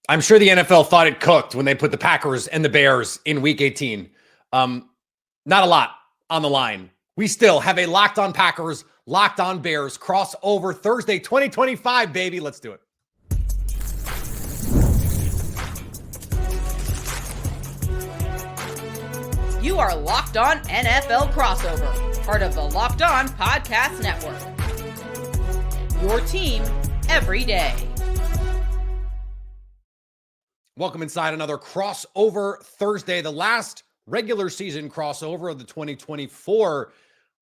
I'm sure the NFL thought it cooked when they put the Packers and the Bears in Week 18. Not a lot on the line. We still have a Locked On Packers, Locked On Bears crossover Thursday 2025, baby. Let's do it. You are Locked On NFL Crossover, part of the Locked On Podcast Network. Your team every day. Welcome inside another crossover Thursday, the last regular season crossover of the 2024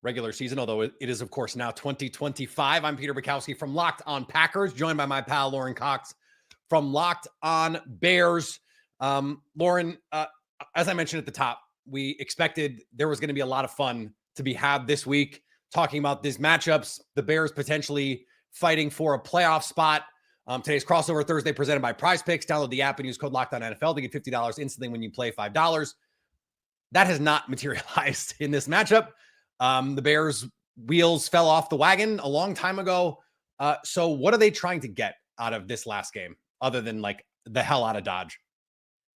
regular season, although it is, of course, now 2025. I'm Peter Bukowski from Locked On Packers, joined by my pal Lauren Cox from Locked On Bears. Lauren, as I mentioned at the top, we expected there was going to be a lot of fun to be had this week, talking about these matchups, the Bears potentially fighting for a playoff spot. Today's crossover Thursday presented by PrizePicks. Download the app and use code LOCKEDONNFL to get $50 instantly when you play $5. That has not materialized in this matchup. The Bears' wheels fell off the wagon a long time ago. So what are they trying to get out of this last game other than like the hell out of Dodge?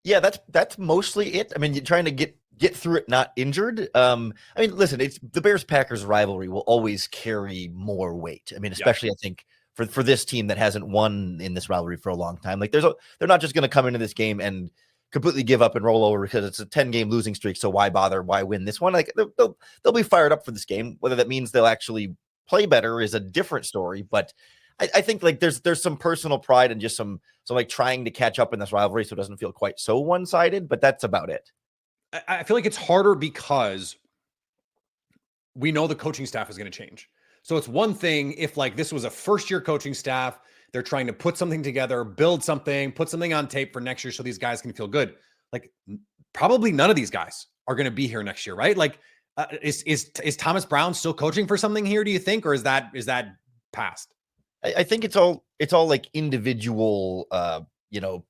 Yeah, that's mostly it. I mean, you're trying to get through it not injured. I mean, listen, it's the Bears-Packers rivalry will always carry more weight. I mean, especially I think for this team that hasn't won in this rivalry for a long time. Like they're not just going to come into this game and completely give up and roll over because it's a 10-game losing streak. So why bother? Why win this one? Like they'll be fired up for this game. Whether that means they'll actually play better is a different story. But I think like there's some personal pride and just some like trying to catch up in this rivalry so it doesn't feel quite so one-sided. But that's about it. I feel like it's harder because we know the coaching staff is going to change. So it's one thing if like this was a first-year coaching staff, they're trying to put something together, build something, put something on tape for next year so these guys can feel good. Like probably none of these guys are going to be here next year, right? Like is Thomas Brown still coaching for something here, do you think, or is that past? I think it's all like individual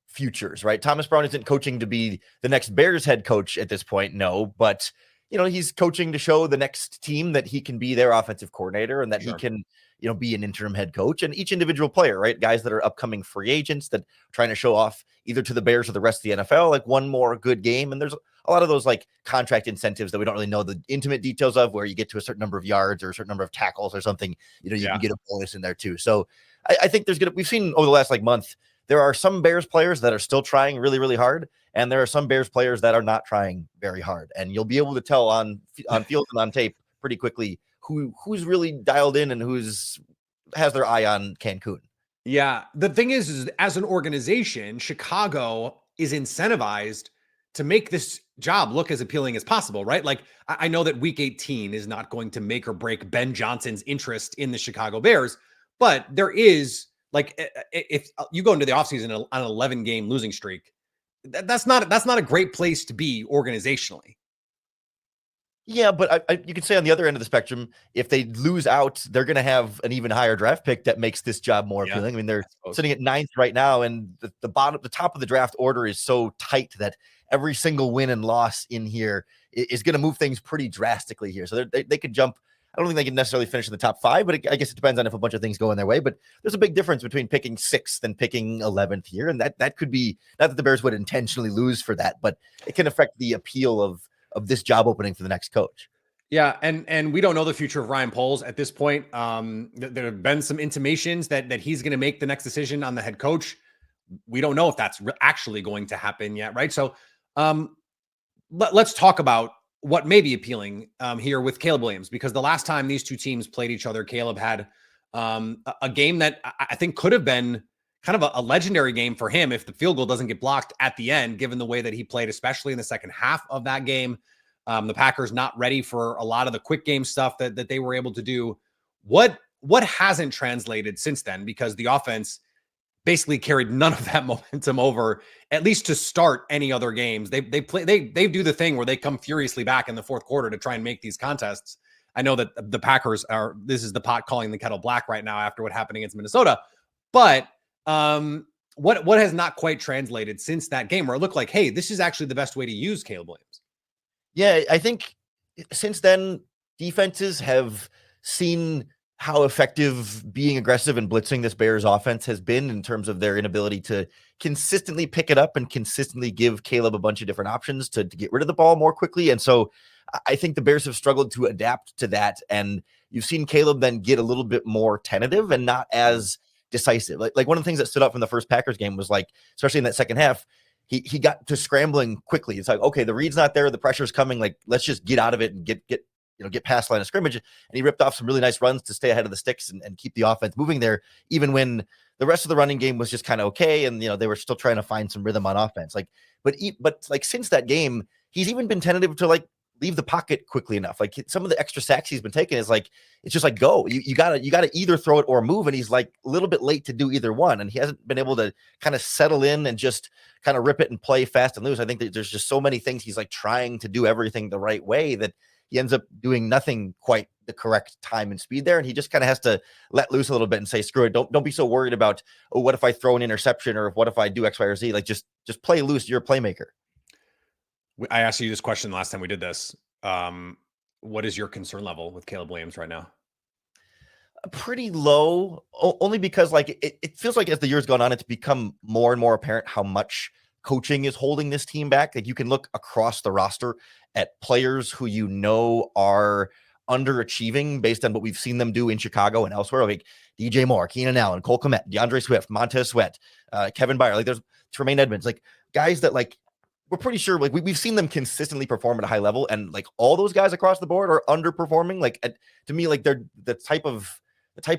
futures, right? Thomas Brown isn't coaching to be the next Bears head coach at this point, no, but he's coaching to show the next team that he can be their offensive coordinator and that he can, be an interim head coach. And each individual player, right? Guys that are upcoming free agents that are trying to show off either to the Bears or the rest of the NFL, like one more good game. And there's a lot of those like contract incentives that we don't really know the intimate details of, where you get to a certain number of yards or a certain number of tackles or something, you can get a bonus in there too. So I think we've seen over the last month, there are some Bears players that are still trying really, really hard. And there are some Bears players that are not trying very hard. And you'll be able to tell on field and on tape pretty quickly who's really dialed in and who's has their eye on Cancun. Yeah. The thing is as an organization, Chicago is incentivized to make this job look as appealing as possible, right? Like I know that week 18 is not going to make or break Ben Johnson's interest in the Chicago Bears, but there is like, if you go into the offseason on an 11-game losing streak, that's not a great place to be organizationally. Yeah, but you could say on the other end of the spectrum, if they lose out, they're going to have an even higher draft pick that makes this job more appealing. I mean, they're sitting at 9th right now, and the top of the draft order is so tight that every single win and loss in here is going to move things pretty drastically here. So they could jump. I don't think they can necessarily finish in the top 5, but I guess it depends on if a bunch of things go in their way. But there's a big difference between picking 6th and picking 11th here. And that could be, not that the Bears would intentionally lose for that, but it can affect the appeal of this job opening for the next coach. Yeah. And we don't know the future of Ryan Poles at this point. There have been some intimations that he's going to make the next decision on the head coach. We don't know if that's actually going to happen yet. Right. So let's talk about what may be appealing here with Caleb Williams, because the last time these two teams played each other, Caleb had a game that I think could have been kind of a legendary game for him if the field goal doesn't get blocked at the end, given the way that he played, especially in the second half of that game. The Packers not ready for a lot of the quick game stuff that they were able to do. What hasn't translated since then? Because the offense basically carried none of that momentum over, at least to start any other games. They do the thing where they come furiously back in the fourth quarter to try and make these contests. I know that the Packers this is the pot calling the kettle black right now after what happened against Minnesota, but what has not quite translated since that game where it looked like, hey, this is actually the best way to use Caleb Williams? Yeah, I think since then defenses have seen how effective being aggressive and blitzing this Bears offense has been in terms of their inability to consistently pick it up and consistently give Caleb a bunch of different options to get rid of the ball more quickly. And so I think the Bears have struggled to adapt to that. And you've seen Caleb then get a little bit more tentative and not as decisive. Like one of the things that stood out from the first Packers game was like, especially in that second half, he got to scrambling quickly. It's like, okay, the read's not there, the pressure's coming. Like, let's just get out of it and get past line of scrimmage. And he ripped off some really nice runs to stay ahead of the sticks and keep the offense moving there, even when the rest of the running game was just kind of okay. And, they were still trying to find some rhythm on offense. But since that game, he's even been tentative to like leave the pocket quickly enough. Like some of the extra sacks he's been taking is like, it's just like, go, you gotta either throw it or move. And he's like a little bit late to do either one. And he hasn't been able to kind of settle in and just kind of rip it and play fast and loose. I think that there's just so many things he's like trying to do everything the right way that he ends up doing nothing quite the correct time and speed there. And he just kind of has to let loose a little bit and say, screw it. Don't be so worried about, oh, what if I throw an interception or what if I do X, Y, or Z? Like just play loose. You're a playmaker. I asked you this question last time we did this. What is your concern level with Caleb Williams right now? Pretty low, only because like it feels like as the years gone on, it's become more and more apparent how much coaching is holding this team back. Like you can look across the roster at players who are underachieving based on what we've seen them do in Chicago and elsewhere, like DJ Moore, Keenan Allen, Cole Kmet, DeAndre Swift, Montez Sweat, Kevin Byard. Like there's Tremaine Edmonds, like guys that like we're pretty sure like we've seen them consistently perform at a high level, and like all those guys across the board are underperforming. Like to me, like they're the type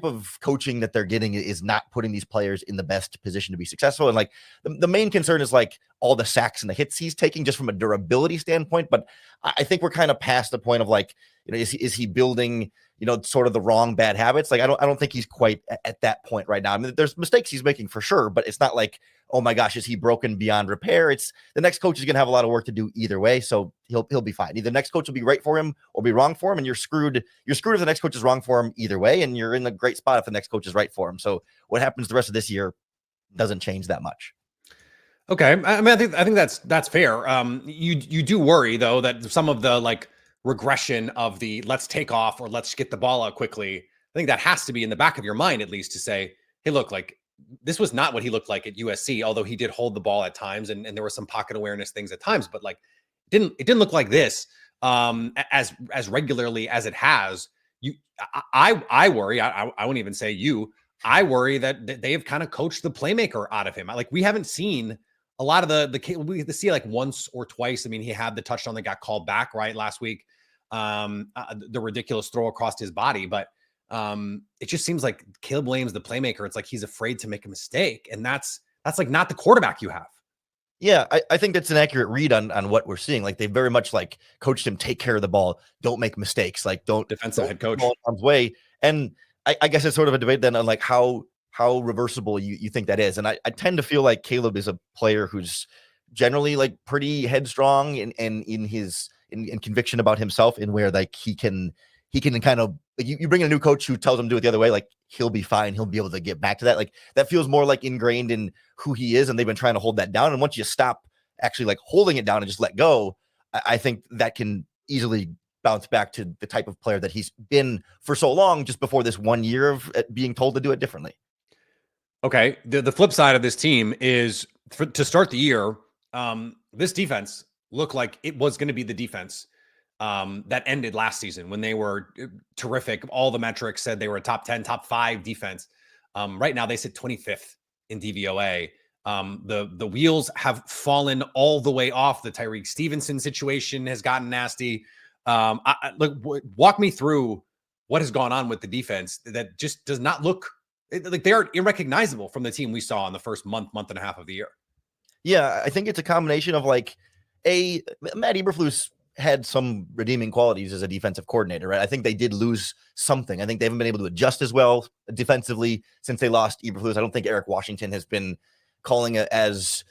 of coaching that they're getting is not putting these players in the best position to be successful. And like the main concern is like all the sacks and the hits he's taking just from a durability standpoint. But I think we're kind of past the point of like, is he building, sort of the wrong bad habits? Like, I don't think he's quite at that point right now. I mean, there's mistakes he's making for sure, but it's not like, oh my gosh, is he broken beyond repair? It's the next coach is going to have a lot of work to do either way. So he'll be fine. Either the next coach will be right for him or be wrong for him. And you're screwed. You're screwed if the next coach is wrong for him either way. And you're in a great spot if the next coach is right for him. So what happens the rest of this year doesn't change that much. Okay. I mean, I think that's fair. You do worry though, that some of the like regression of the let's take off or let's get the ball out quickly. I think that has to be in the back of your mind, at least, to say, hey, look, like this was not what he looked like at USC, although he did hold the ball at times and there were some pocket awareness things at times, but like it didn't look like this as regularly as it has. I worry, I wouldn't even say you, I worry that they have kind of coached the playmaker out of him. Like we haven't seen a lot of we see like once or twice. I mean, he had the touchdown that got called back right last week, the ridiculous throw across his body, but it just seems like Caleb Williams, the playmaker, it's like he's afraid to make a mistake, and that's like not the quarterback you have. Yeah, I think that's an accurate read on what we're seeing. Like they very much like coached him, take care of the ball, don't make mistakes, like don't defensive head coach harm's way. And I guess it's sort of a debate then on like how reversible you think that is. And I tend to feel like Caleb is a player who's generally like pretty headstrong and in his conviction about himself, in where like he can kind of like you bring in a new coach who tells him to do it the other way, like he'll be fine. He'll be able to get back to that. Like that feels more like ingrained in who he is. And they've been trying to hold that down. And once you stop actually like holding it down and just let go, I think that can easily bounce back to the type of player that he's been for so long, just before this 1 year of being told to do it differently. Okay. The flip side of this team is to start the year, this defense looked like it was going to be the defense that ended last season when they were terrific. All the metrics said they were a top 10, top 5 defense. Right now they sit 25th in DVOA. The wheels have fallen all the way off. The Tyreek Stevenson situation has gotten nasty. Walk me through what has gone on with the defense that just does not look like they are irrecognizable from the team we saw in the first month and a half of the year. Yeah, I think it's a combination of like Matt Eberflus had some redeeming qualities as a defensive coordinator, right? I think they did lose something. I think they haven't been able to adjust as well defensively since they lost Eberflus. I don't think Eric Washington has been calling it as,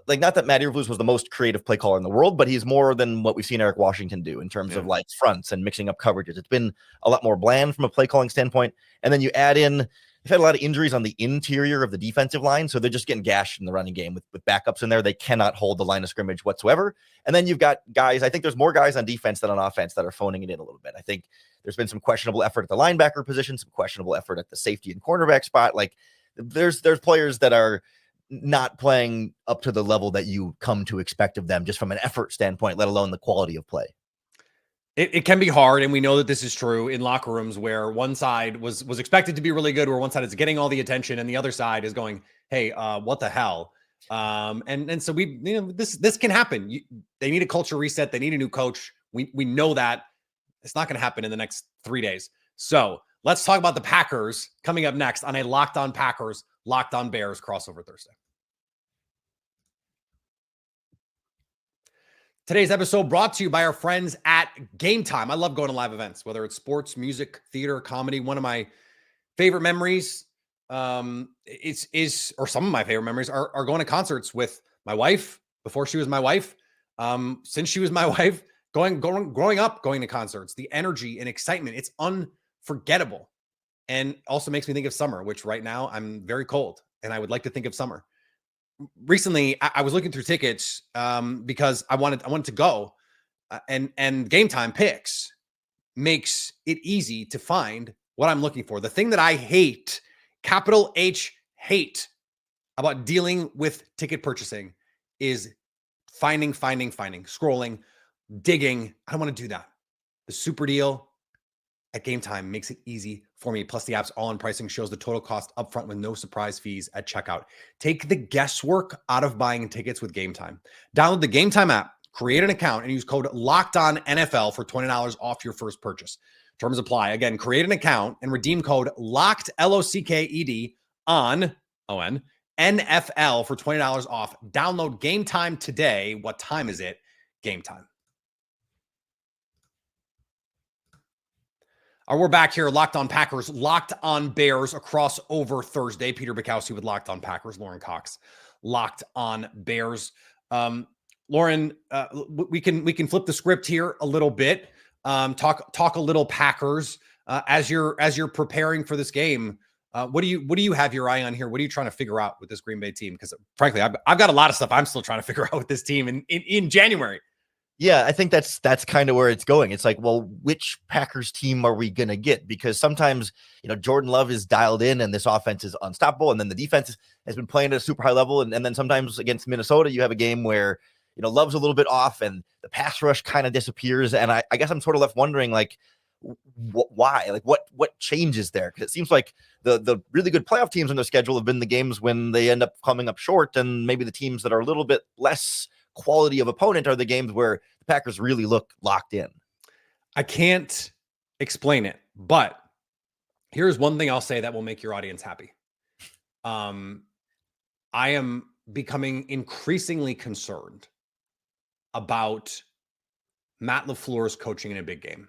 like not that Matt Eberflus was the most creative play caller in the world, but he's more than what we've seen Eric Washington do in terms of like fronts and mixing up coverages. It's been a lot more bland from a play calling standpoint. And then you add in they've had a lot of injuries on the interior of the defensive line, so they're just getting gashed in the running game with backups in there. They cannot hold the line of scrimmage whatsoever. And then you've got guys, I think there's more guys on defense than on offense that are phoning it in a little bit. I think there's been some questionable effort at the linebacker position, some questionable effort at the safety and cornerback spot. Like there's players that are not playing up to the level that you come to expect of them just from an effort standpoint, let alone the quality of play. It can be hard, and we know that this is true in locker rooms where one side was expected to be really good, where one side is getting all the attention, and the other side is going, "Hey, what the hell?" And so this can happen. They need a culture reset. They need a new coach. We know that it's not going to happen in the next 3 days. So let's talk about the Packers coming up next on a Locked On Packers, Locked On Bears crossover Thursday. Today's episode brought to you by our friends at Gametime. I love going to live events, whether it's sports, music, theater, comedy. One of my favorite memories or some of my favorite memories are going to concerts with my wife before she was my wife. Since she was my wife, growing up, going to concerts, the energy and excitement, it's unforgettable. And also makes me think of summer, which right now I'm very cold and I would like to think of summer. Recently, I was looking through tickets because I wanted to go, and Gametime Picks makes it easy to find what I'm looking for. The thing that I hate, capital H hate, about dealing with ticket purchasing is finding, scrolling, digging. I don't want to do that. The super deal at Gametime makes it easy for me. Plus, the app's all-in pricing shows the total cost upfront with no surprise fees at checkout. Take the guesswork out of buying tickets with Gametime. Download the Gametime app, create an account, and use code LOCKEDONNFL for $20 off your first purchase. Terms apply. Again, create an account and redeem code LOCKED, LOCKED, on NFL for $20 off. Download Gametime today. What time is it? Gametime. We're back here, Locked On Packers, Locked On Bears, a crossover Thursday. Peter Bukowski with Locked On Packers, Lauren Cox, Locked On Bears. Lauren, we can flip the script here a little bit. Talk a little Packers as you're preparing for this game. What do you have your eye on here? What are you trying to figure out with this Green Bay team? Because frankly, I've got a lot of stuff I'm still trying to figure out with this team in January. Yeah, I think that's kind of where it's going. It's like, well, which Packers team are we going to get? Because sometimes, Jordan Love is dialed in and this offense is unstoppable. And then the defense has been playing at a super high level. And then sometimes against Minnesota, you have a game where, Love's a little bit off and the pass rush kind of disappears. And I guess I'm sort of left wondering, like, why? Like, what changes there? Because it seems like the really good playoff teams on their schedule have been the games when they end up coming up short. And maybe the teams that are a little bit less quality of opponent are the games where the Packers really look locked in. I can't explain it, but here's one thing I'll say that will make your audience happy. I am becoming increasingly concerned about Matt LaFleur's coaching in a big game.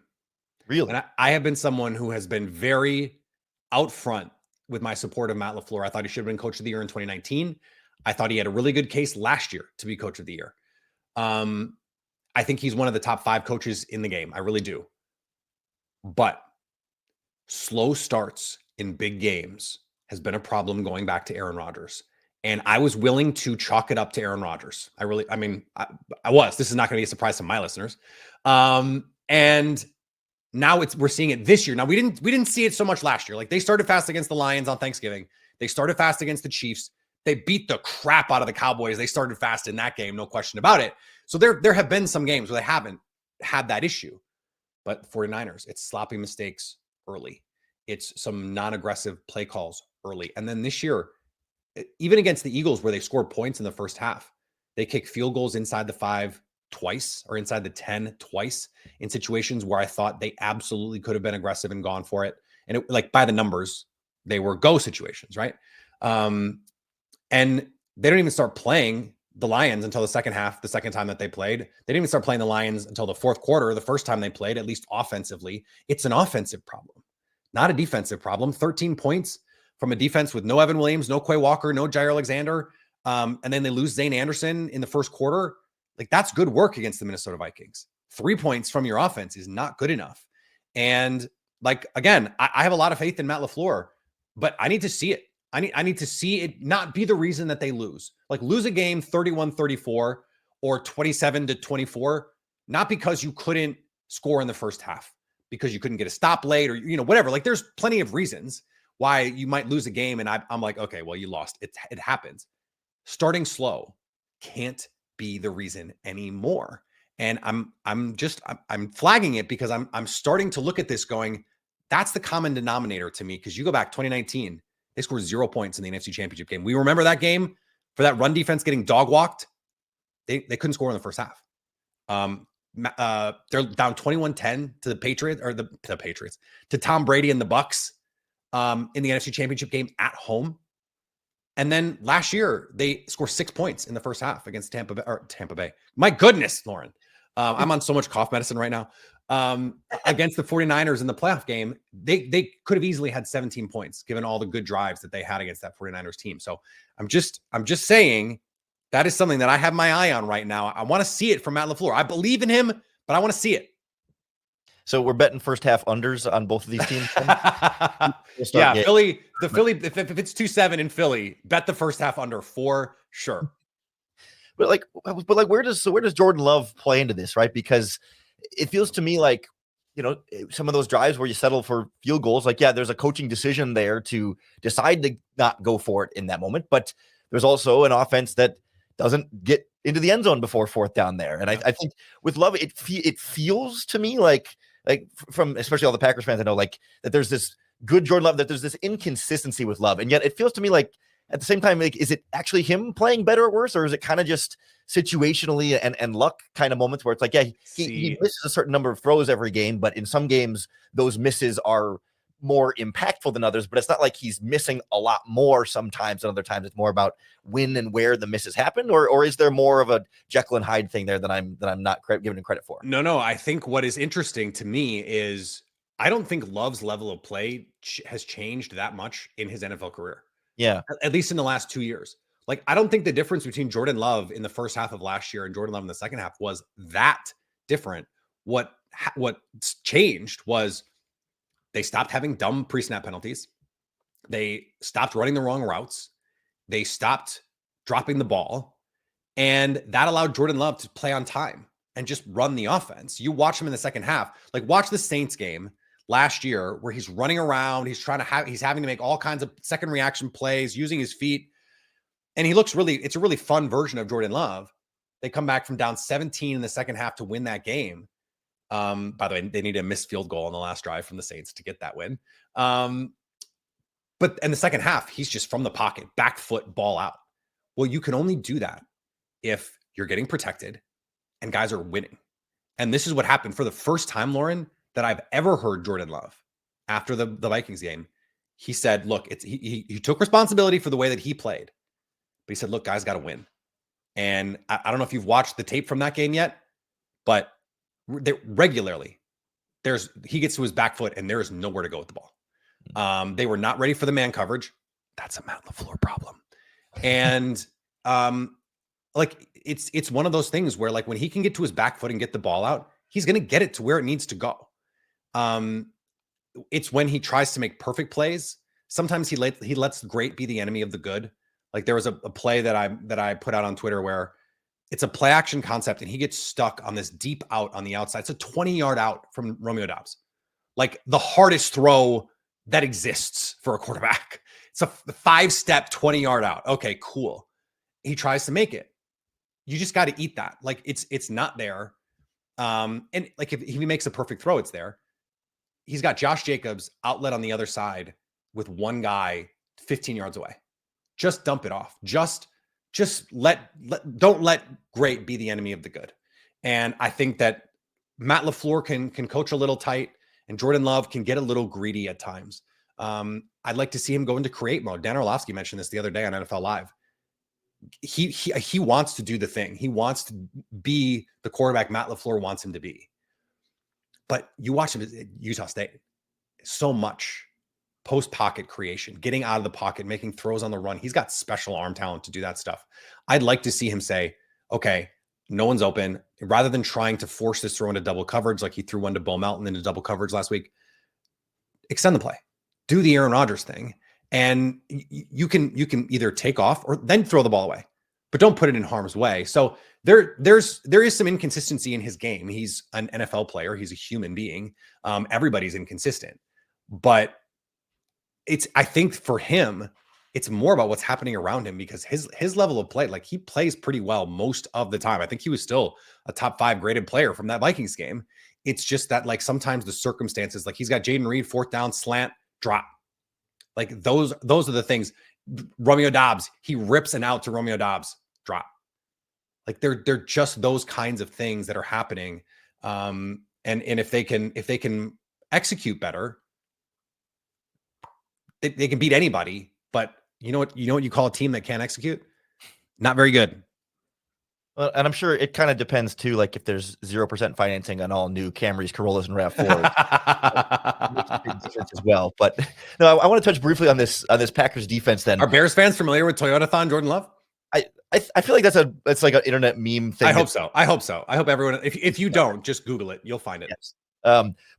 Really? And I have been someone who has been very out front with my support of Matt LaFleur. I thought he should have been coach of the year in 2019. I thought he had a really good case last year to be coach of the year. I think he's one of the top 5 coaches in the game. I really do. But slow starts in big games has been a problem going back to Aaron Rodgers. And I was willing to chalk it up to Aaron Rodgers. I was. This is not going to be a surprise to my listeners. And now we're seeing it this year. Now we didn't see it so much last year. Like, they started fast against the Lions on Thanksgiving. They started fast against the Chiefs. They beat the crap out of the Cowboys. They started fast in that game, no question about it. So there have been some games where they haven't had that issue. But 49ers, it's sloppy mistakes early. It's some non-aggressive play calls early. And then this year, even against the Eagles, where they scored points in the first half, they kicked field goals inside the 5 twice or inside the 10 twice in situations where I thought they absolutely could have been aggressive and gone for it. And by the numbers, they were go situations, right? And they don't even start playing the Lions until the second half, the second time that they played. They didn't even start playing the Lions until the fourth quarter, the first time they played, at least offensively. It's an offensive problem, not a defensive problem. 13 points from a defense with no Evan Williams, no Quay Walker, no Jair Alexander. And then they lose Zane Anderson in the first quarter. Like, that's good work against the Minnesota Vikings. 3 points from your offense is not good enough. And again, I have a lot of faith in Matt LaFleur. but I need to see it. I need to see it not be the reason that they lose. Like lose a game 31-34 or 27-24, not because you couldn't score in the first half, because you couldn't get a stop late or, whatever. Like there's plenty of reasons why you might lose a game. And I'm like, okay, well, you lost. It happens. Starting slow can't be the reason anymore. And I'm flagging it because I'm starting to look at this going, that's the common denominator to me. Because you go back 2019, they scored 0 points in the NFC Championship game. We remember that game for that run defense getting dog walked. They couldn't score in the first half. They're down 21-10 to the Patriots or the Patriots to Tom Brady and the Bucks in the NFC Championship game at home. And then last year they scored 6 points in the first half against Tampa Bay. My goodness, Lauren. I'm on so much cough medicine right now. Against the 49ers in the playoff game, they could have easily had 17 points given all the good drives that they had against that 49ers team. So I'm just saying that is something that I have my eye on right now. I want to see it from Matt LaFleur. I believe in him, but I want to see it. So we're betting first half unders on both of these teams. Yeah, Philly. If it's 2-7 in Philly, bet the first half under for sure. But where does Jordan Love play into this, right? Because it feels to me like, some of those drives where you settle for field goals, like, yeah, there's a coaching decision there to decide to not go for it in that moment. But there's also an offense that doesn't get into the end zone before fourth down there. And I think with Love, it feels to me like from especially all the Packers fans I know, like that there's this good Jordan Love, that there's this inconsistency with Love. And yet it feels to me like at the same time, like, is it actually him playing better or worse? Or is it kind of just situationally and luck kind of moments where it's like, yeah, he misses a certain number of throws every game, but in some games those misses are more impactful than others, but it's not like he's missing a lot more sometimes than other times. It's more about when and where the misses happen, or is there more of a Jekyll and Hyde thing there that I'm not giving him credit for? No. I think what is interesting to me is I don't think Love's level of play has changed that much in his NFL career. Yeah. At least in the last 2 years. Like, I don't think the difference between Jordan Love in the first half of last year and Jordan Love in the second half was that different. What changed was they stopped having dumb pre-snap penalties. They stopped running the wrong routes. They stopped dropping the ball. And that allowed Jordan Love to play on time and just run the offense. You watch him in the second half, like watch the Saints game last year where he's running around. He's having to make all kinds of second reaction plays using his feet. And it's a really fun version of Jordan Love. They come back from down 17 in the second half to win that game. By the way, they need a missed field goal on the last drive from the Saints to get that win. But in the second half, he's just from the pocket, back foot, ball out. Well, you can only do that if you're getting protected and guys are winning. And this is what happened for the first time, Lauren, that I've ever heard Jordan Love after the Vikings game. He said, look, he took responsibility for the way that he played. But he said, look, guys got to win. And I don't know if you've watched the tape from that game yet, but regularly he gets to his back foot and there is nowhere to go with the ball. They were not ready for the man coverage. That's a Matt LaFleur problem. And like it's one of those things where like when he can get to his back foot and get the ball out, he's going to get it to where it needs to go. It's when he tries to make perfect plays. Sometimes he lets great be the enemy of the good. Like there was a play that I put out on Twitter where it's a play action concept and he gets stuck on this deep out on the outside. It's a 20-yard out from Romeo Doubs. Like the hardest throw that exists for a quarterback. It's a 5-step 20-yard out. Okay, cool. He tries to make it. You just got to eat that. Like it's not there. And like if he makes a perfect throw, it's there. He's got Josh Jacobs outlet on the other side with one guy 15 yards away. Just dump it off. Just don't let great be the enemy of the good. And I think that Matt LaFleur can coach a little tight and Jordan Love can get a little greedy at times. I'd like to see him go into create mode. Dan Orlovsky mentioned this the other day on NFL Live. He wants to do the thing. He wants to be the quarterback Matt LaFleur wants him to be. But you watch him at Utah State. So much post-pocket creation, getting out of the pocket, making throws on the run. He's got special arm talent to do that stuff. I'd like to see him say, okay, no one's open. Rather than trying to force this throw into double coverage, like he threw one to Bo Melton into double coverage last week, extend the play. Do the Aaron Rodgers thing And you can either take off or then throw the ball away, but don't put it in harm's way. So there is some inconsistency in his game. He's an NFL player. He's a human being. Everybody's inconsistent, but I think for him, it's more about what's happening around him, because his level of play, like, he plays pretty well most of the time. I think he was still a top 5 graded player from that Vikings game. It's just that, like, sometimes the circumstances, like, he's got Jaden Reed, 4th down, slant, drop. Like, those are the things. Romeo Dobbs, he rips an out to Romeo Dobbs, drop. Like, they're just those kinds of things that are happening. And if they can execute better, they can beat anybody. But you know what you call a team that can't execute? Not very good. Well, and I'm sure it kind of depends too, like if there's 0% financing on all new Camrys, Corollas, and RAV4s as well. But no, I want to touch briefly on this Packers defense. Then, are Bears fans familiar with Toyotathon Jordan Love? I feel like that's like an internet meme thing. I hope so. I hope everyone. If you don't, just Google it. You'll find it. Yes.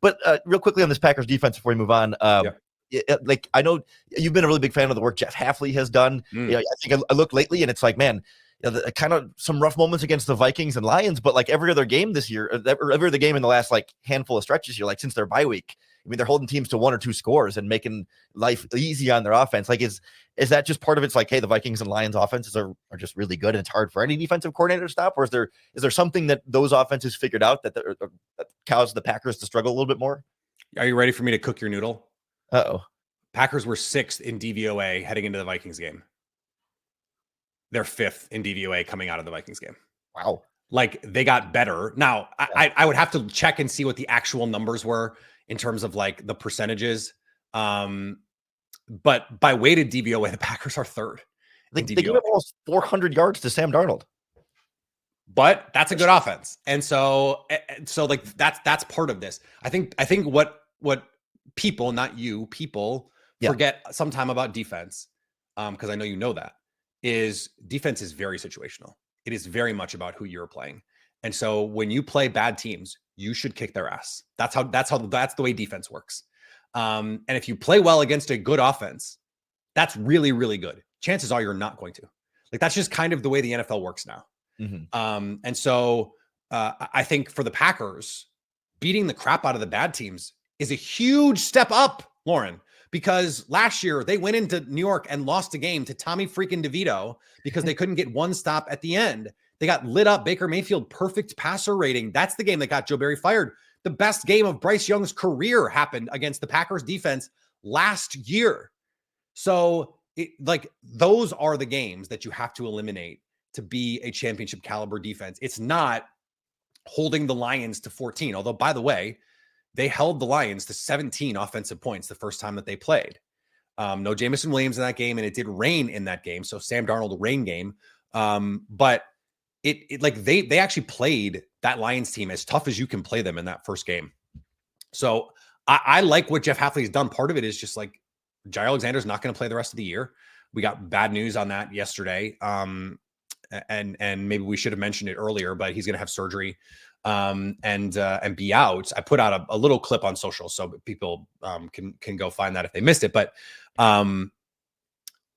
But real quickly on this Packers defense before we move on. Like, I know you've been a really big fan of the work Jeff Hafley has done. I think I look lately and it's like, man, kind of some rough moments against the Vikings and Lions, but like every other game this year, or every other game in the last like handful of stretches here, like since their bye week, I mean, they're holding teams to 1 or 2 scores and making life easy on their offense. Like, is that just part of it? It's like, hey, the Vikings and Lions offenses are just really good and it's hard for any defensive coordinator to stop? Or is there something that those offenses figured out that caused the Packers to struggle a little bit more? Are you ready for me to cook your noodle? Uh-oh. Packers were 6th in DVOA heading into the Vikings game. They're 5th in DVOA coming out of the Vikings game. Wow. Like, they got better. Now, I would have to check and see what the actual numbers were in terms of like the percentages. But by weighted DVOA, the Packers are 3rd. They gave up almost 400 yards to Sam Darnold. But that's a good offense. And so like that's part of this. I think what people, not you, forget sometime about defense, because I know you know that, is defense is very situational. It is very much about who you're playing. And so when you play bad teams, you should kick their ass. That's the way defense works. And if you play well against a good offense, that's really, really good. Chances are you're not going to. Like, that's just kind of the way the NFL works now. Mm-hmm. And so I think for the Packers, beating the crap out of the bad teams is a huge step up, Lauren, because last year they went into New York and lost a game to Tommy freaking DeVito because they couldn't get one stop at the end. They got lit up. Baker Mayfield, perfect passer rating. That's the game that got Joe Barry fired. The best game of Bryce Young's career happened against the Packers defense last year. So those are the games that you have to eliminate to be a championship caliber defense. It's not holding the Lions to 14. Although, by the way, they held the Lions to 17 offensive points the first time that they played. No Jameson Williams in that game, and it did rain in that game. So Sam Darnold, rain game. But it like they actually played that Lions team as tough as you can play them in that first game. So I like what Jeff Hafley's done. Part of it is just like Jair Alexander's not going to play the rest of the year. We got bad news on that yesterday. And maybe we should have mentioned it earlier, but he's going to have surgery and be out. I put out a little clip on social so people can go find that if they missed it. But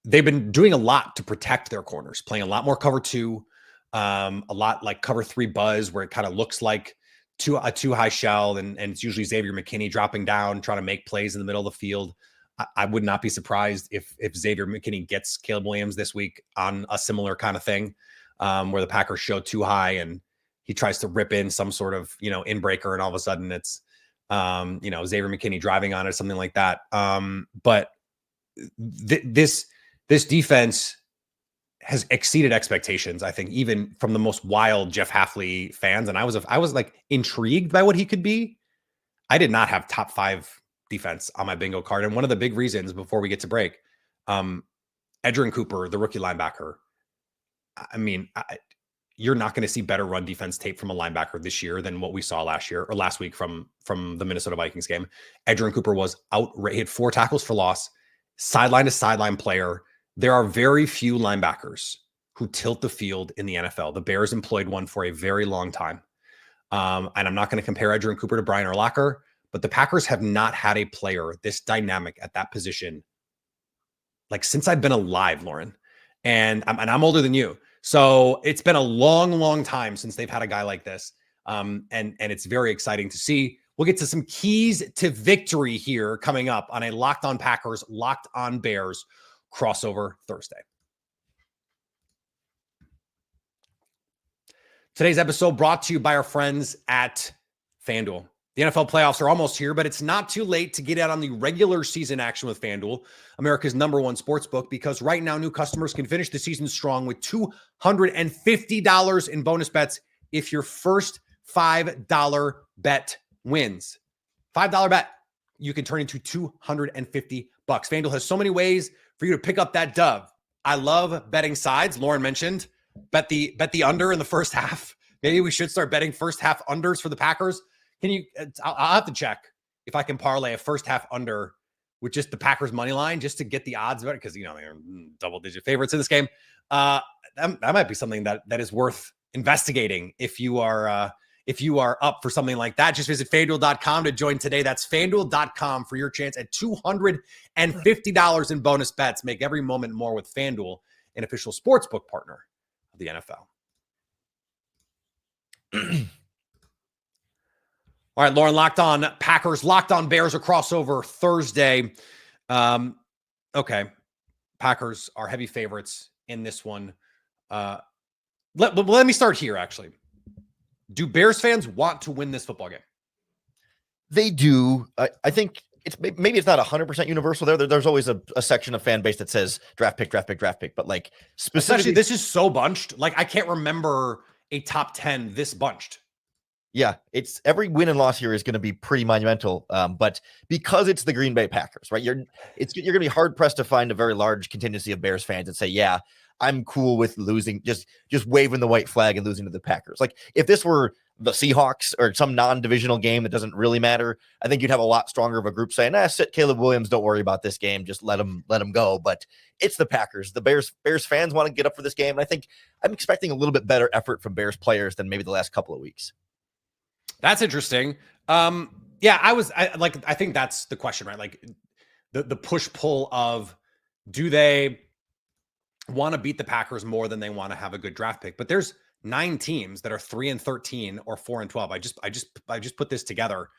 they've been doing a lot to protect their corners, playing a lot more cover 2, a lot like cover 3 buzz, where it kind of looks like a too high shell, and it's usually Xavier McKinney dropping down, trying to make plays in the middle of the field. I would not be surprised if Xavier McKinney gets Caleb Williams this week on a similar kind of thing, where the Packers show too high and he tries to rip in some sort of, inbreaker, and all of a sudden it's, Xavier McKinney driving on it, something like that. But this defense has exceeded expectations, I think, even from the most wild Jeff Hafley fans. And I was like intrigued by what he could be. I did not have top 5 defense on my bingo card. And one of the big reasons, before we get to break, Edgerrin Cooper, the rookie linebacker, I mean, you're not going to see better run defense tape from a linebacker this year than what we saw last week from the Minnesota Vikings game. Edgerrin Cooper was he had 4 tackles for loss, sideline to sideline player. There are very few linebackers who tilt the field in the NFL. The Bears employed one for a very long time. And I'm not going to compare Edgerrin Cooper to Brian Urlacher, but the Packers have not had a player this dynamic at that position like since I've been alive, Lauren, and I'm older than you. So it's been a long, long time since they've had a guy like this. And it's very exciting to see. We'll get to some keys to victory here coming up on a Locked On Packers, Locked On Bears crossover Thursday. Today's episode brought to you by our friends at FanDuel. The NFL playoffs are almost here, but it's not too late to get out on the regular season action with FanDuel, America's #1 sportsbook, because right now new customers can finish the season strong with $250 in bonus bets if your first $5 bet wins. $5 bet you can turn into $250. FanDuel has so many ways for you to pick up that dub. I love betting sides. Lauren mentioned bet the under in the first half. Maybe we should start betting first half unders for the Packers. Can you? I'll have to check if I can parlay a first half under with just the Packers money line just to get the odds better, because they're double-digit favorites in this game. That might be something that is worth investigating if you are up for something like that. Just visit FanDuel.com to join today. That's FanDuel.com for your chance at $250 in bonus bets. Make every moment more with FanDuel, an official sportsbook partner of the NFL. All right, Lauren, Locked On Packers, Locked On Bears, a crossover Thursday. Okay, Packers are heavy favorites in this one. Let me start here, actually. Do Bears fans want to win this football game? They do. I think maybe it's not 100% universal there. There's always a section of fan base that says draft pick. But like specifically, this is so bunched. Like I can't remember a top 10 this bunched. Yeah, it's every win and loss here is going to be pretty monumental. But because it's the Green Bay Packers, right? You're going to be hard pressed to find a very large contingency of Bears fans that say, "Yeah, I'm cool with losing, just waving the white flag and losing to the Packers." Like if this were the Seahawks or some non-divisional game that doesn't really matter, I think you'd have a lot stronger of a group saying, sit Caleb Williams, don't worry about this game, just let him go. But it's the Packers. The Bears fans want to get up for this game, and I think I'm expecting a little bit better effort from Bears players than maybe the last couple of weeks. That's interesting. I think that's the question, right? Like the push-pull of, do they want to beat the Packers more than they want to have a good draft pick? But there's 9 teams that are 3-13 or 4-12. I just put this together.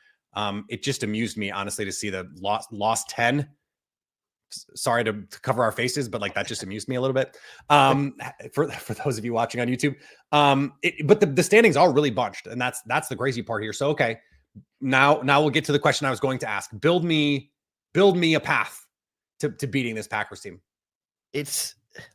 It just amused me, honestly, to see the lost 10. Sorry to cover our faces, but like that just amused me a little bit. For those of you watching on YouTube, but the standings are really bunched, and that's the crazy part here. So okay, now we'll get to the question I was going to ask. Build me a path to beating this Packers team.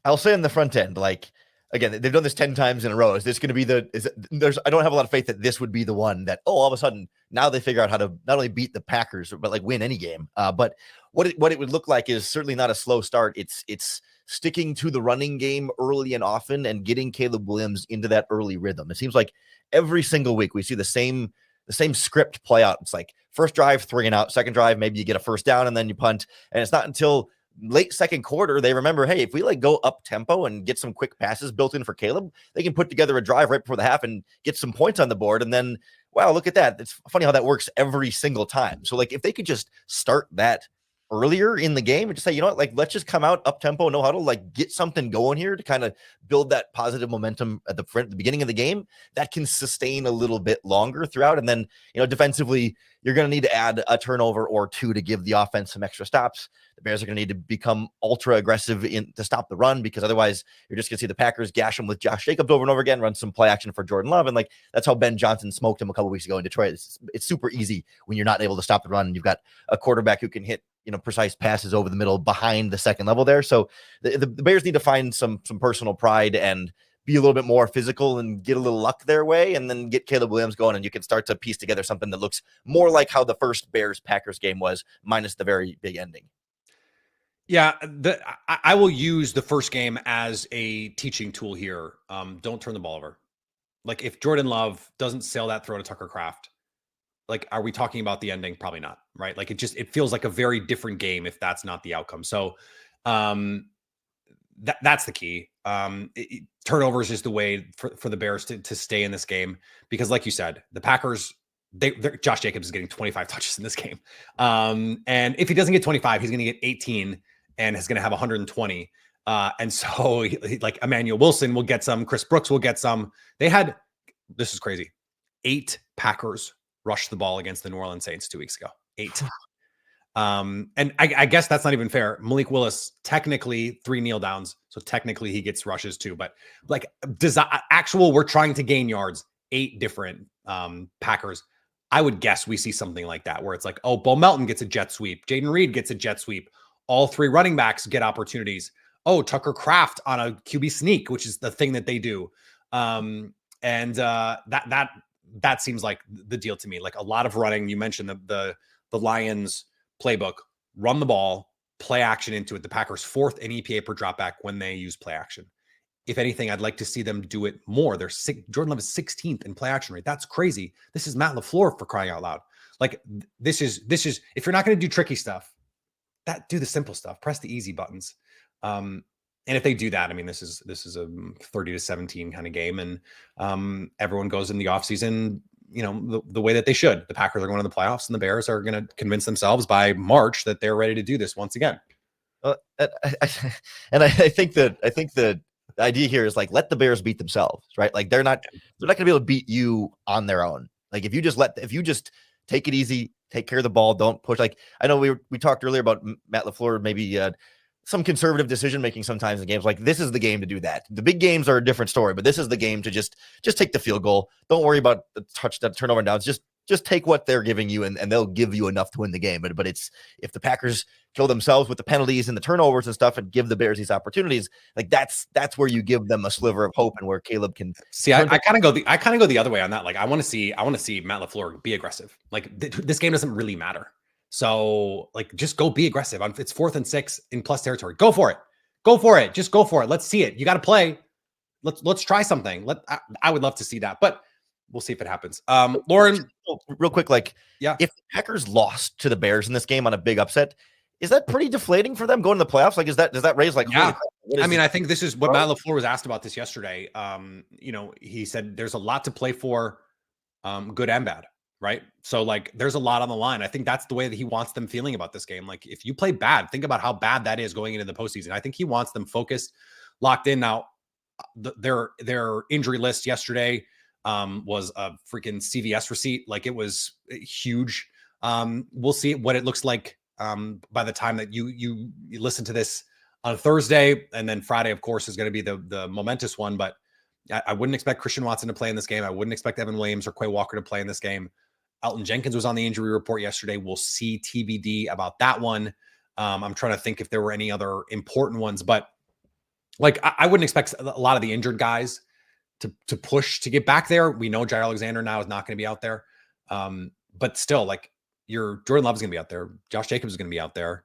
I'll say on the front end, like again, they've done this 10 times in a row. Is this going to be I don't have a lot of faith that this would be the one that all of a sudden now they figure out how to not only beat the Packers but like win any game. But what it would look like is certainly not a slow start. It's sticking to the running game early and often and getting Caleb Williams into that early rhythm. It seems like every single week we see the same script play out. It's like first drive, 3 and out, second drive, maybe you get a first down and then you punt. And it's not until late second quarter they remember, hey, if we like go up tempo and get some quick passes built in for Caleb, they can put together a drive right before the half and get some points on the board. And then, wow, look at that. It's funny how that works every single time. So like if they could just start that earlier in the game and just say, you know what, like let's just come out up tempo, no huddle, like get something going here to kind of build that positive momentum at the beginning of the game that can sustain a little bit longer throughout. And then, defensively, you're going to need to add a turnover or 2 to give the offense some extra stops. The Bears are going to need to become ultra aggressive to stop the run, because otherwise you're just going to see the Packers gash them with Josh Jacobs over and over again, run some play action for Jordan Love. And like, that's how Ben Johnson smoked him a couple weeks ago in Detroit. It's super easy when you're not able to stop the run. You've got a quarterback who can hit, precise passes over the middle behind the second level there. So the Bears need to find some personal pride and be a little bit more physical and get a little luck their way, and then get Caleb Williams going, and you can start to piece together something that looks more like how the first Bears-Packers game was, minus the very big ending. Yeah, I will use the first game as a teaching tool here. Don't turn the ball over. Like if Jordan Love doesn't sail that throw to Tucker Kraft, like are we talking about the ending? Probably not, right? Like it feels like a very different game if that's not the outcome. So that's the key. Turnovers is the way for the Bears to stay in this game, because like you said, the Packers, Josh Jacobs is getting 25 touches in this game. And if he doesn't get 25, he's going to get 18. and is going to have 120. And so like Emmanuel Wilson will get some, Chris Brooks will get some. This is crazy. 8 Packers rushed the ball against the New Orleans Saints 2 weeks ago. 8. And I guess that's not even fair. Malik Willis, technically 3 kneel downs. So technically he gets rushes too, but like we're trying to gain yards, 8 different Packers. I would guess we see something like that where it's like, oh, Bo Melton gets a jet sweep. Jaden Reed gets a jet sweep. All 3 running backs get opportunities. Oh, Tucker Kraft on a QB sneak, which is the thing that they do. That seems like the deal to me. Like a lot of running. You mentioned the Lions playbook, run the ball, play action into it. The Packers 4th in EPA per dropback when they use play action. If anything, I'd like to see them do it more. Jordan Love is 16th in play action rate. That's crazy. This is Matt LaFleur, for crying out loud. Like this is if you're not going to do tricky stuff, do the simple stuff. Press the easy buttons. And if they do that, I mean, this is a 30-17 kind of game, and everyone goes in the offseason, the way that they should. The Packers are going to the playoffs, and the Bears are going to convince themselves by March that they're ready to do this once again. I think the idea here is like, let the Bears beat themselves, right? Like they're not going to be able to beat you on their own. Like if you just take it easy, take care of the ball, don't push. Like I know we talked earlier about Matt LaFleur, maybe some conservative decision making sometimes in games. Like this is the game to do that. The big games are a different story, but this is the game to just take the field goal. Don't worry about the turnover downs. Just take what they're giving you, and they'll give you enough to win the game. But it's, if the Packers kill themselves with the penalties and the turnovers and stuff and give the Bears these opportunities, like that's where you give them a sliver of hope and where Caleb can see. I kind of go the other way on that. Like I want to see Matt LaFleur be aggressive. Like this game doesn't really matter. So like just go be aggressive. It's 4th and 6 in plus territory. Go for it. Just go for it. Let's see it. You got to play. Let's try something. I would love to see that, but we'll see if it happens. Lauren, real quick, if the Packers lost to the Bears in this game on a big upset, is that pretty deflating for them going to the playoffs? Like, does that raise like? Yeah. I mean, I think this is what Matt LaFleur was asked about this yesterday. He said there's a lot to play for, good and bad, right? So like, there's a lot on the line. I think that's the way that he wants them feeling about this game. Like, if you play bad, think about how bad that is going into the postseason. I think he wants them focused, locked in. Now, their injury list yesterday was a freaking CVS receipt. Like it was huge. We'll see what it looks like by the time that you listen to this on Thursday, and then Friday, of course, is going to be the momentous one. But I wouldn't expect Christian Watson to play in this game. I wouldn't expect Evan Williams or Quay Walker to play in this game. Elton Jenkins was on the injury report yesterday. We'll see TBD about that one. I'm trying to think if there were any other important ones, but like I wouldn't expect a lot of the injured guys to push to get back there. We know Jair Alexander now is not going to be out there. But still, like your Jordan Love is going to be out there. Josh Jacobs is going to be out there.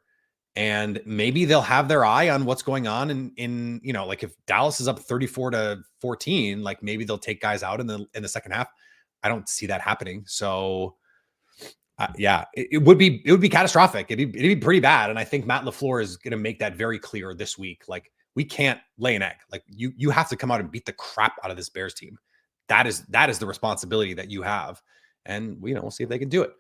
And maybe they'll have their eye on what's going on in like if Dallas is up 34-14, like maybe they'll take guys out in the second half. I don't see that happening. So it would be catastrophic. It'd be pretty bad. And I think Matt LaFleur is going to make that very clear this week. Like, we can't lay an egg. Like you have to come out and beat the crap out of this Bears team. That is the responsibility that you have. And we'll see if they can do it.